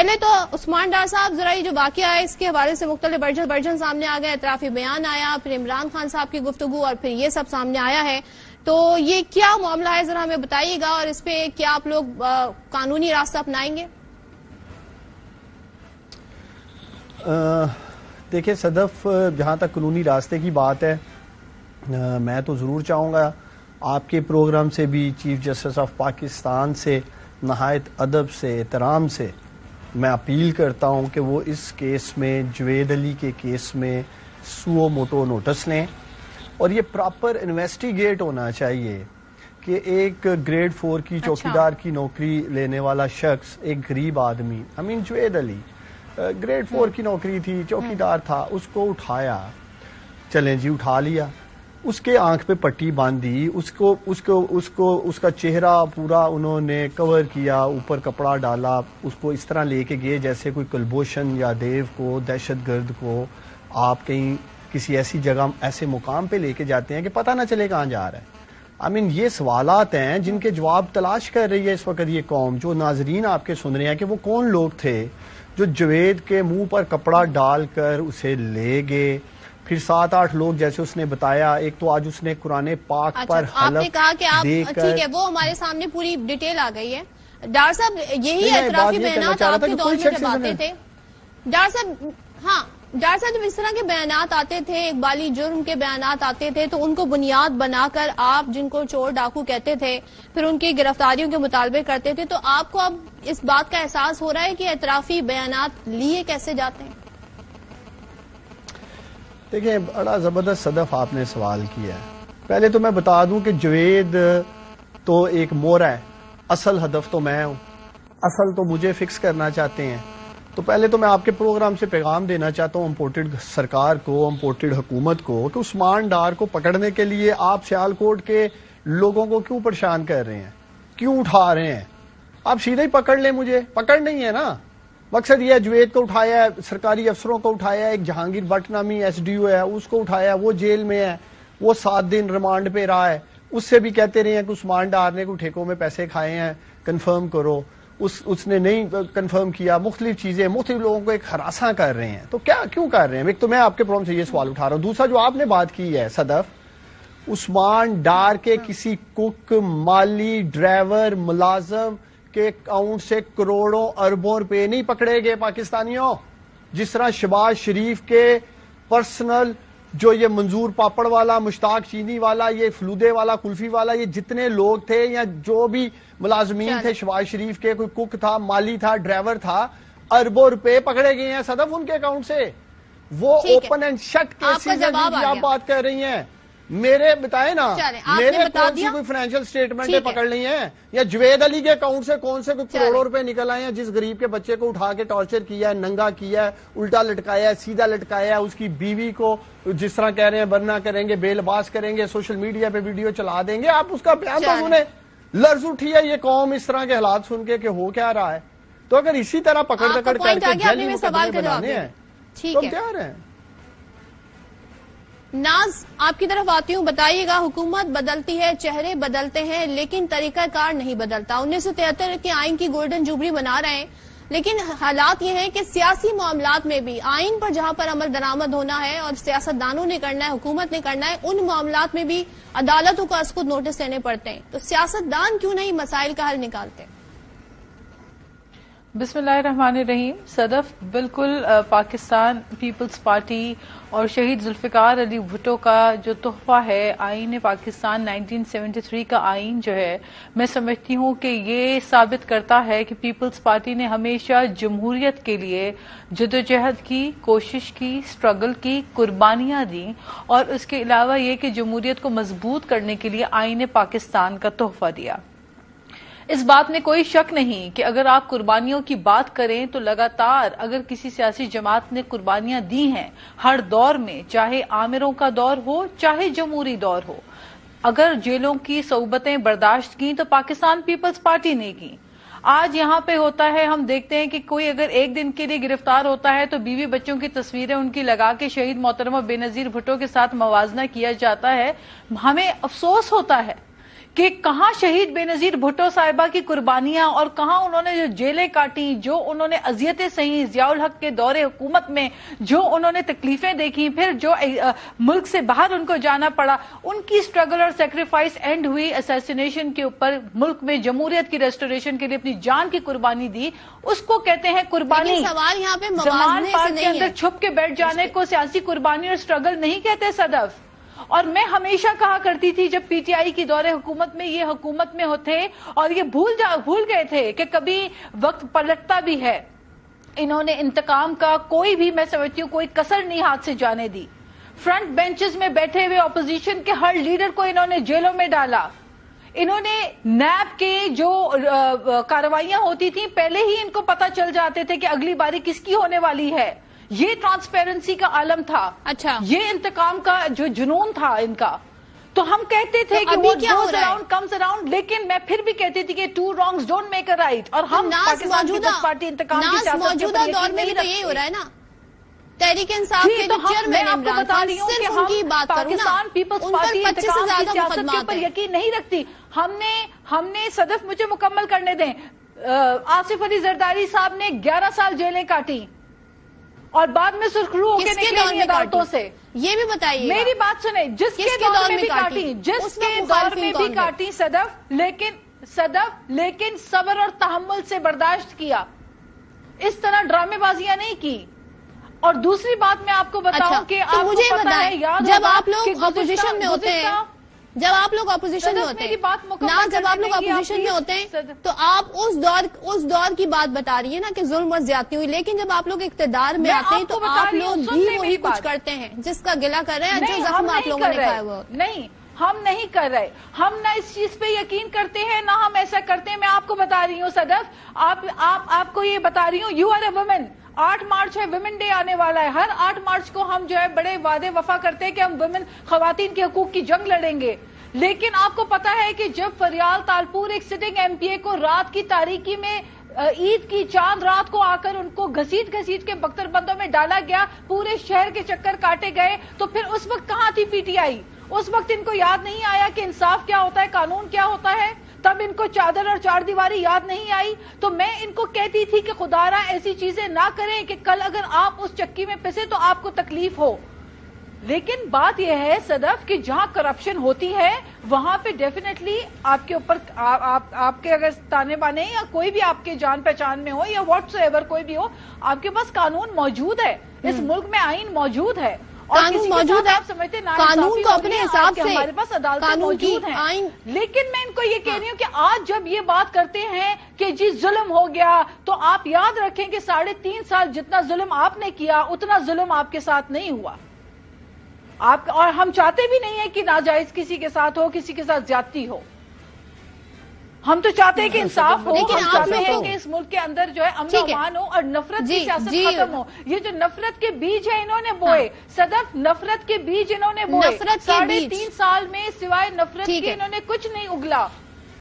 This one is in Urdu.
پہلے تو عثمان ڈار صاحب ذرا یہ جو واقعہ ہے اس کے حوالے سے مختلف ورژن سامنے آ گئے، اعترافی بیان آیا، پھر عمران خان صاحب کی گفتگو اور پھر یہ سب سامنے آیا ہے، تو یہ کیا معاملہ ہے ذرا ہمیں بتائیے گا، اور اس پہ کیا آپ لوگ قانونی راستہ اپنائیں گے؟ دیکھیں صدف، جہاں تک قانونی راستے کی بات ہے، میں تو ضرور چاہوں گا آپ کے پروگرام سے بھی چیف جسٹس آف پاکستان سے نہایت ادب سے احترام سے میں اپیل کرتا ہوں کہ وہ اس کیس میں، جوید علی کے کیس میں سو موٹو نوٹس لیں، اور یہ پراپر انویسٹیگیٹ ہونا چاہیے کہ ایک گریڈ 4 کی چوکیدار کی نوکری لینے والا شخص، ایک غریب آدمی، جوید علی گریڈ 4 کی نوکری تھی، چوکیدار تھا، اس کو اٹھایا، چلیں جی اٹھا لیا، اس کے آنکھ پہ پٹی باندھی، اس کا چہرہ پورا انہوں نے کور کیا، اوپر کپڑا ڈالا، اس کو اس طرح لے کے گئے جیسے کوئی کلبھوشن یا دیو کو، دہشت گرد کو آپ کہیں کسی ایسی جگہ، ایسے مقام پہ لے کے جاتے ہیں کہ پتہ نہ چلے کہاں جا رہا ہے۔ یہ سوالات ہیں جن کے جواب تلاش کر رہی ہے اس وقت یہ قوم۔ جو ناظرین آپ کے سن رہے ہیں کہ وہ کون لوگ تھے جو جوید کے منہ پر کپڑا ڈال کر اسے لے گئے، پھر 7-8 لوگ جیسے اس نے بتایا، ایک تو آج اس نے قرآن پاک پر حلف دے کر، ٹھیک ہے وہ ہمارے سامنے پوری ڈیٹیل آ گئی ہے۔ ڈار صاحب یہی اعترافی بیانات آپ کے دور میں جب آتے تھے، ڈار صاحب، ہاں ڈار صاحب جب اس طرح کے بیانات آتے تھے، اقبالی جرم کے بیانات آتے تھے، تو ان کو بنیاد بنا کر آپ جن کو چور ڈاکو کہتے تھے، پھر ان کی گرفتاریوں کے مطالبے کرتے تھے، تو آپ کو اب اس بات کا احساس ہو رہا ہے کہ اعترافی بیانات لیے کیسے جاتے ہیں؟ دیکھیں بڑا زبردست صدف آپ نے سوال کیا ہے۔ پہلے تو میں بتا دوں کہ جوید تو ایک مورا ہے، اصل ہدف تو میں ہوں، اصل تو مجھے فکس کرنا چاہتے ہیں۔ تو پہلے تو میں آپ کے پروگرام سے پیغام دینا چاہتا ہوں امپورٹڈ سرکار کو، امپورٹڈ حکومت کو، کہ عثمان ڈار کو پکڑنے کے لیے آپ سیالکوٹ کے لوگوں کو کیوں پریشان کر رہے ہیں، کیوں اٹھا رہے ہیں؟ آپ سیدھا ہی پکڑ لیں، مجھے پکڑ نہیں ہے نا، مقصد یہ ہے جوید کو اٹھایا ہے، سرکاری افسروں کو اٹھایا ہے، ایک جہانگیر بٹ نامی ایس ڈی او ہے اس کو اٹھایا، وہ جیل میں ہے، وہ 7 دن ریمانڈ پہ رہا ہے، اس سے بھی کہتے رہے ہیں کہ عثمان ڈار نے کوئی ٹھیکوں میں پیسے کھائے ہیں، کنفرم کرو، اس نے نہیں کنفرم کیا، مختلف چیزیں، مختلف لوگوں کو ایک ہراساں کر رہے ہیں۔ تو کیوں کر رہے ہیں؟ ایک تو میں آپ کے پروگرام سے یہ سوال اٹھا رہا ہوں۔ دوسرا جو آپ نے بات کی ہے صدف، عثمان ڈار کے کسی کک، مالی، ڈرائیور، ملازم کے اکاؤنٹ سے کروڑوں اربوں روپے نہیں پکڑے گئے پاکستانیوں، جس طرح شہباز شریف کے پرسنل، جو یہ منظور پاپڑ والا، مشتاق چینی والا، یہ فلودے والا، کلفی والا، یہ جتنے لوگ تھے یا جو بھی ملازمین تھے شہباز شریف کے، کوئی کک تھا، مالی تھا، ڈرائیور تھا، اربوں روپے پکڑے گئے ہیں صدف ان کے اکاؤنٹ سے۔ وہ اوپن اینڈ شٹ کیسز ہیں جن کی آپ بات کر رہی ہیں۔ میرے بتائیں نا، میرے کون سی کوئی فائنینشیل سٹیٹمنٹیں پکڑ لی ہیں، یا جوید علی کے اکاؤنٹ سے کون سے کوئی کروڑوں روپے نکل آئے ہیں جس غریب کے بچے کو اٹھا کے ٹارچر کیا ہے، ننگا کیا ہے، الٹا لٹکایا ہے، سیدھا لٹکایا ہے، اس کی بیوی کو جس طرح کہہ رہے ہیں برنا کریں گے، بے لباس کریں گے، سوشل میڈیا پہ ویڈیو چلا دیں گے۔ آپ اس کا بیان تو انہیں لرز اٹھی ہے یہ قوم اس طرح کے حالات سن کے کہ ہو کیا رہا ہے۔ تو اگر اسی طرح پکڑ کر کے جیلی مقدمے بنانے ہیں تو ہم تیار ہیں۔ ناز آپ کی طرف آتی ہوں، بتائیے گا، حکومت بدلتی ہے، چہرے بدلتے ہیں، لیکن طریقہ کار نہیں بدلتا۔ 1973 کے آئین کی گولڈن جوبلی منا رہے ہیں، لیکن حالات یہ ہیں کہ سیاسی معاملات میں بھی آئین پر جہاں پر عمل درآمد ہونا ہے اور سیاستدانوں نے کرنا ہے، حکومت نے کرنا ہے، ان معاملات میں بھی عدالتوں کو از خود نوٹس لینے پڑتے ہیں۔ تو سیاستدان کیوں نہیں مسائل کا حل نکالتے؟ بسم اللہ الرحمن الرحیم۔ صدف، بالکل پاکستان پیپلز پارٹی اور شہید ذوالفقار علی بھٹو کا جو تحفہ ہے آئین پاکستان 1973 کا آئین جو ہے، میں سمجھتی ہوں کہ یہ ثابت کرتا ہے کہ پیپلز پارٹی نے ہمیشہ جمہوریت کے لیے جدوجہد کی، کوشش کی، سٹرگل کی، قربانیاں دیں، اور اس کے علاوہ یہ کہ جمہوریت کو مضبوط کرنے کے لیے آئین پاکستان کا تحفہ دیا۔ اس بات میں کوئی شک نہیں کہ اگر آپ قربانیوں کی بات کریں تو لگاتار اگر کسی سیاسی جماعت نے قربانیاں دی ہیں ہر دور میں، چاہے آمروں کا دور ہو چاہے جمہوری دور ہو، اگر جیلوں کی صعوبتیں برداشت کی تو پاکستان پیپلز پارٹی نے کی۔ آج یہاں پہ ہوتا ہے، ہم دیکھتے ہیں کہ کوئی اگر ایک دن کے لیے گرفتار ہوتا ہے تو بیوی بچوں کی تصویریں ان کی لگا کے شہید محترمہ بے نظیر بھٹو کے ساتھ موازنہ کیا جاتا ہے۔ ہمیں افسوس ہوتا ہے کہ کہاں شہید بے نظیر بھٹو صاحبہ کی قربانیاں اور کہاں انہوں نے جو جیلیں کاٹی, جو انہوں نے اذیتیں سہی ضیاء الحق کے دور حکومت میں, جو انہوں نے تکلیفیں دیکھی, پھر جو ملک سے باہر ان کو جانا پڑا, ان کی اسٹرگل اور سیکریفائس اینڈ ہوئی اسیسینیشن کے اوپر, ملک میں جمہوریت کی ریسٹوریشن کے لیے اپنی جان کی قربانی دی, اس کو کہتے ہیں قربانی. سوال یہاں پہ زمان پارک کے اندر چھپ کے بیٹھ جانے کو سیاسی قربانی اور اسٹرگل نہیں کہتے صدف. اور میں ہمیشہ کہا کرتی تھی جب پی ٹی آئی کی دور حکومت میں یہ حکومت میں ہوتے اور یہ بھول گئے تھے کہ کبھی وقت پلٹتا بھی ہے, انہوں نے انتقام کا کوئی بھی, میں سمجھتی ہوں, کوئی کسر نہیں ہاتھ سے جانے دی. فرنٹ بینچز میں بیٹھے ہوئے اپوزیشن کے ہر لیڈر کو انہوں نے جیلوں میں ڈالا. انہوں نے نیب کے جو کارروائیاں ہوتی تھیں پہلے ہی ان کو پتا چل جاتے تھے کہ اگلی باری کس کی ہونے والی ہے. یہ ٹرانسپیرنسی کا عالم تھا. اچھا, یہ انتقام کا جو جنون تھا ان کا. تو ہم کہتے تھے کہ وہ goes around comes around, لیکن میں پھر بھی کہتی تھی کہ 2 wrongs don't make a right. اور ہم پاکستان پیپلز پارٹی انتقام کی سیاست موجودہ دور میں تو یہی ہو رہا ہے نا. تحریک انصاف کے جو چیئرمین عمران خان, صرف ان کی بات کروں نا, پاکستان پیپلز پارٹی انتقام کی سیاست کے اوپر یقین نہیں رکھتی. ہم نے صدف مجھے مکمل کرنے دیں, آصف علی زرداری صاحب نے 11 سال جیلیں کاٹی اور بعد میں سرخرو ہو کے نکلے عدالتوں سے. یہ بھی بتائیے, میری بات سنیں, جس کے دور میں بھی کاٹی, جس کے دور میں بھی کاٹی صدف, لیکن صبر اور تحمل سے برداشت کیا, اس طرح ڈرامے بازیاں نہیں کی. اور دوسری بات میں آپ کو بتاؤں کہ آپ مجھے بتائیں, جب آپ لوگ اپوزیشن میں ہوتے ہیں, جب آپ لوگ اپوزیشن میں ہوتے ہیں تو آپ اس دور کی بات بتا رہی ہیں نا کہ ظلم اور زیادتی ہوئی, لیکن جب آپ لوگ اقتدار میں آتے ہیں تو آپ لوگ بھی وہی کچھ کرتے ہیں جس کا گلہ کر رہے ہیں, جو زخم آپ لوگوں نے کھایا ہوا. نہیں, ہم نہیں کر رہے, ہم نہ اس چیز پہ یقین کرتے ہیں نہ ہم ایسا کرتے ہیں. میں آپ کو بتا رہی ہوں صدف, آپ کو یہ بتا رہی ہوں, یو آر اے وومن. 8 مارچ ہے, ویمن ڈے آنے والا ہے. ہر 8 مارچ کو ہم جو ہے بڑے وعدے وفا کرتے ہیں کہ ہم ویمن, خواتین کے حقوق کی جنگ لڑیں گے. لیکن آپ کو پتا ہے کہ جب فریال تالپور ایک سٹنگ ایم پی اے کو رات کی تاریکی میں عید کی چاند رات کو آ کر ان کو گھسیٹ کے بختر بندوں میں ڈالا گیا, پورے شہر کے چکر کاٹے گئے, تو پھر اس وقت کہاں تھی پی ٹی آئی؟ اس وقت ان کو یاد نہیں آیا کہ انصاف کیا ہوتا ہے, قانون کیا ہوتا ہے. تب ان کو چادر اور 4 دیواری یاد نہیں آئی. تو میں ان کو کہتی تھی کہ خدا را ایسی چیزیں نہ کریں کہ کل اگر آپ اس چکی میں پسے تو آپ کو تکلیف ہو. لیکن بات یہ ہے صدف کہ جہاں کرپشن ہوتی ہے وہاں پہ ڈیفینیٹلی آپ کے اوپر, آپ کے اگر تانے بانے یا کوئی بھی آپ کے جان پہچان میں ہو یا واٹس ایور کوئی بھی ہو, آپ کے پاس قانون موجود ہے. اس ملک میں آئین موجود ہے, قانون موجود ہے, قانون کو اپنے حساب سے ہمارے پاس عدالتیں موجود ہیں. لیکن میں ان کو یہ کہہ رہی ہوں کہ آج جب یہ بات کرتے ہیں کہ جی ظلم ہو گیا, تو آپ یاد رکھیں کہ 3.5 سال جتنا ظلم آپ نے کیا اتنا ظلم آپ کے ساتھ نہیں ہوا. اور ہم چاہتے بھی نہیں ہیں کہ ناجائز کسی کے ساتھ ہو, کسی کے ساتھ زیادتی ہو. ہم تو چاہتے ہیں کہ انصاف ہو, ہم چاہتے ہیں کہ اس ملک کے اندر جو ہے امن و امان ہو اور نفرت کی سیاست ختم ہو. یہ جو نفرت کے بیج ہیں انہوں نے بوئے صدف, نفرت کے بیج انہوں نے بوئے. 3.5 سال میں سوائے نفرت کے انہوں نے کچھ نہیں اگلا.